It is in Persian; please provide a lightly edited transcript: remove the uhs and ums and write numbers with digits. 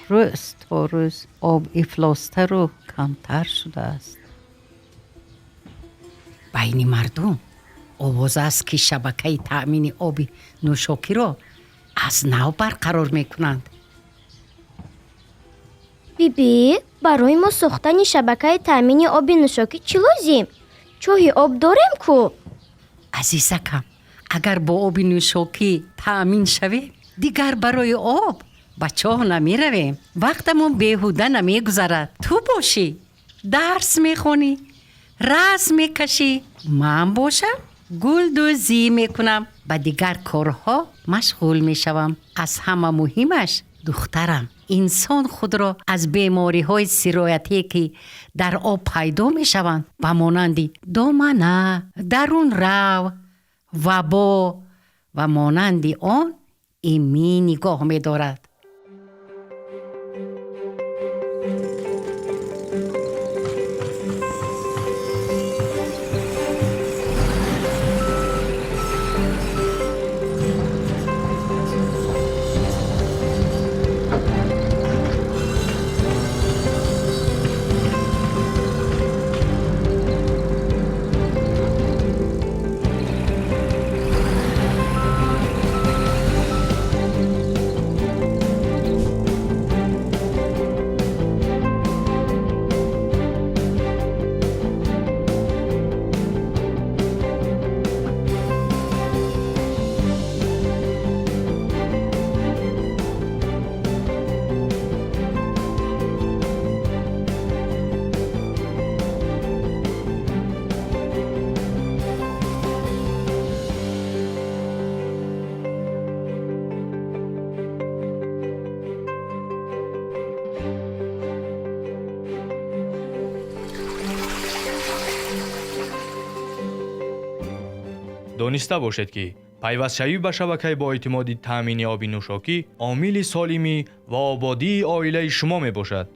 روز تا روز آب افلاسته رو کمتر شده است. بین مردم آواز است که شبکه تأمین آب نوشاکی را از نو برقرار میکنند. بیبی برای ما ساختن شبکه تأمین آب نوشاکی چی لازم؟ چاه آب داریم کو؟ عزیزکم، اگر با آب نوشاکی تأمین شویم دیگر برای آب به چاه نمی رویم. وقتمون بیهوده نمی گذرد. تو باشی درس میخونی، رسم میکشی، من باشم گل دوزی میکنم، به دیگر کارها مشغول میشوم. از همه مهمش دخترم، انسان خود را از بیماری های سرایتی که در آب پیدا میشوند به مانند دامنه، درون رو، وبا و مانند آن ایمی نگاه می‌دارد. دانسته باشد که پیوست‌شوی به شبکه با اعتماد تأمین آب نوشاکی عامل سالمی و آبادی عائله شما می باشد.